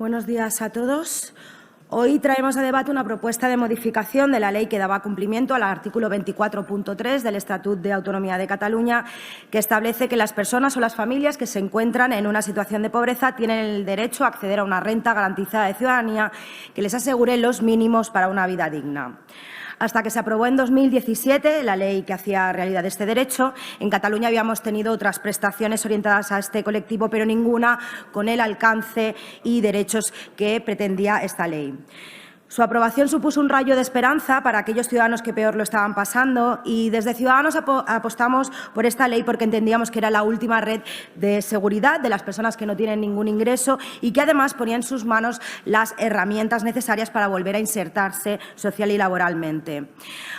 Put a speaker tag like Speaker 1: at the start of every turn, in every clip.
Speaker 1: Buenos días a todos. Hoy traemos a debate una propuesta de modificación de la ley que daba cumplimiento al artículo 24.3 del Estatut de Autonomía de Cataluña, que establece que las personas o las familias que se encuentran en una situación de pobreza tienen el derecho a acceder a una renta garantizada de ciudadanía que les asegure los mínimos para una vida digna. Hasta que se aprobó en 2017 la ley que hacía realidad este derecho, en Cataluña habíamos tenido otras prestaciones orientadas a este colectivo, pero ninguna con el alcance y derechos que pretendía esta ley. Su aprobación supuso un rayo de esperanza para aquellos ciudadanos que peor lo estaban pasando y desde Ciudadanos apostamos por esta ley porque entendíamos que era la última red de seguridad de las personas que no tienen ningún ingreso y que además ponía en sus manos las herramientas necesarias para volver a insertarse social y laboralmente.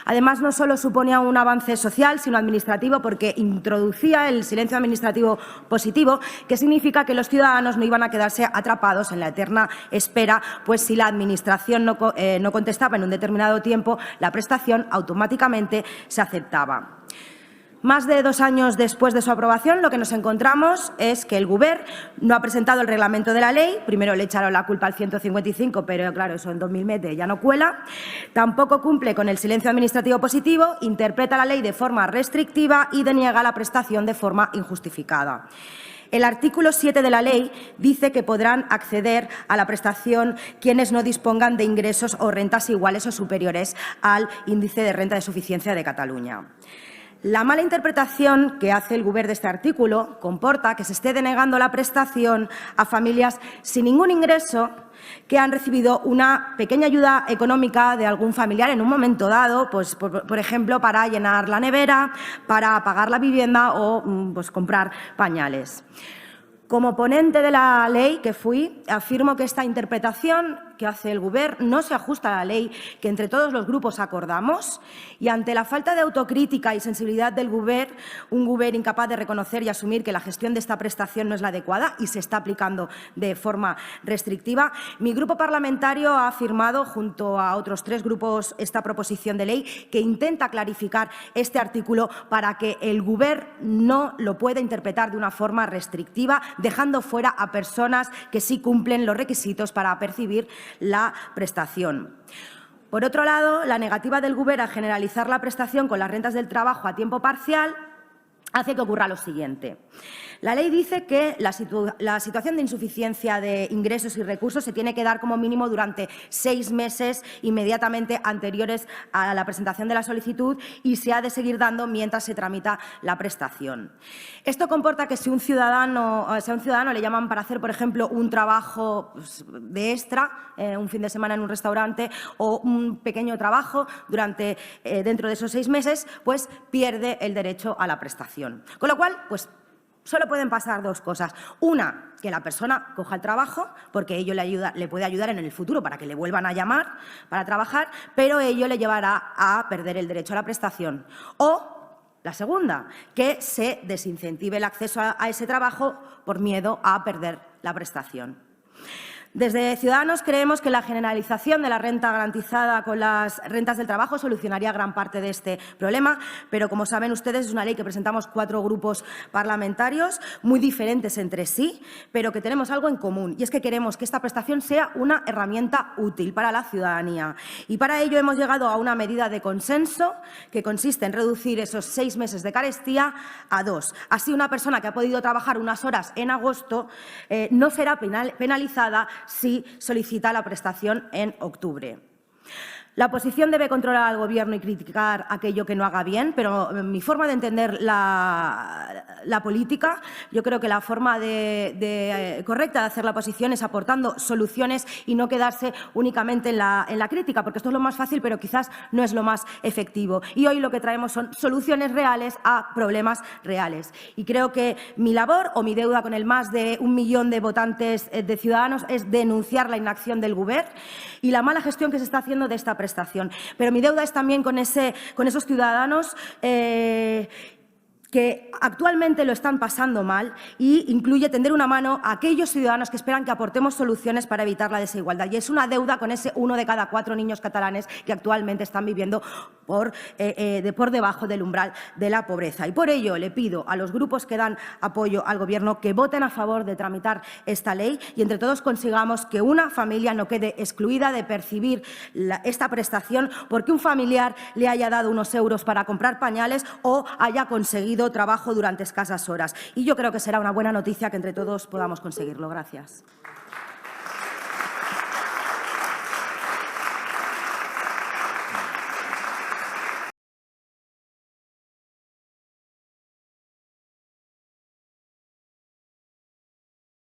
Speaker 1: Además, no solo suponía un avance social, sino administrativo, porque introducía el silencio administrativo positivo, que significa que los ciudadanos no iban a quedarse atrapados en la eterna espera, pues si la Administración no contestaba en un determinado tiempo, la prestación automáticamente se aceptaba. Más de 2 años después de su aprobación, lo que nos encontramos es que el Govern no ha presentado el reglamento de la ley. Primero le echaron la culpa al 155, pero claro, eso en 2020 ya no cuela. Tampoco cumple con el silencio administrativo positivo, interpreta la ley de forma restrictiva y deniega la prestación de forma injustificada. El artículo 7 de la ley dice que podrán acceder a la prestación quienes no dispongan de ingresos o rentas iguales o superiores al índice de renta de suficiencia de Cataluña. La mala interpretación que hace el Govern de este artículo comporta que se esté denegando la prestación a familias sin ningún ingreso que han recibido una pequeña ayuda económica de algún familiar en un momento dado, pues, por ejemplo, para llenar la nevera, para pagar la vivienda o pues, comprar pañales. Como ponente de la ley que fui, afirmo que esta interpretación que hace el Govern no se ajusta a la ley que entre todos los grupos acordamos y ante la falta de autocrítica y sensibilidad del Govern, un Govern incapaz de reconocer y asumir que la gestión de esta prestación no es la adecuada y se está aplicando de forma restrictiva, mi grupo parlamentario ha firmado junto a otros 3 grupos esta proposición de ley que intenta clarificar este artículo para que el Govern no lo pueda interpretar de una forma restrictiva, dejando fuera a personas que sí cumplen los requisitos para percibir la prestación. Por otro lado, la negativa del Govern a generalizar la prestación con las rentas del trabajo a tiempo parcial hace que ocurra lo siguiente. La ley dice que la situación de insuficiencia de ingresos y recursos se tiene que dar como mínimo durante 6 meses inmediatamente anteriores a la presentación de la solicitud y se ha de seguir dando mientras se tramita la prestación. Esto comporta que si a un ciudadano le llaman para hacer, por ejemplo, un trabajo de extra, un fin de semana en un restaurante o un pequeño trabajo dentro de esos 6 meses, pues pierde el derecho a la prestación. Con lo cual, pues solo pueden pasar 2 cosas. Una, que la persona coja el trabajo, porque ello le puede ayudar en el futuro para que le vuelvan a llamar para trabajar, pero ello le llevará a perder el derecho a la prestación. O la segunda, que se desincentive el acceso a ese trabajo por miedo a perder la prestación. Desde Ciudadanos creemos que la generalización de la renta garantizada con las rentas del trabajo solucionaría gran parte de este problema, pero como saben ustedes es una ley que presentamos 4 grupos parlamentarios muy diferentes entre sí, pero que tenemos algo en común y es que queremos que esta prestación sea una herramienta útil para la ciudadanía y para ello hemos llegado a una medida de consenso que consiste en reducir esos 6 meses de carestía a 2. Así una persona que ha podido trabajar unas horas en agosto no será penalizada si solicita la prestación en octubre. La oposición debe controlar al Gobierno y criticar aquello que no haga bien, pero mi forma de entender la política, yo creo que la forma correcta de hacer la oposición es aportando soluciones y no quedarse únicamente en la crítica, porque esto es lo más fácil, pero quizás no es lo más efectivo. Y hoy lo que traemos son soluciones reales a problemas reales. Y creo que mi labor o mi deuda con el más de 1 millón de votantes de Ciudadanos es denunciar la inacción del Govern y la mala gestión que se está haciendo de esta prestación. Pero mi deuda es también con esos ciudadanos que actualmente lo están pasando mal y incluye tender una mano a aquellos ciudadanos que esperan que aportemos soluciones para evitar la desigualdad. Y es una deuda con ese 1 de cada 4 niños catalanes que actualmente están viviendo por debajo del umbral de la pobreza. Y por ello le pido a los grupos que dan apoyo al Gobierno que voten a favor de tramitar esta ley y entre todos consigamos que una familia no quede excluida de percibir esta prestación porque un familiar le haya dado unos euros para comprar pañales o haya conseguido trabajo durante escasas horas. Y yo creo que será una buena noticia que entre todos podamos conseguirlo. Gracias.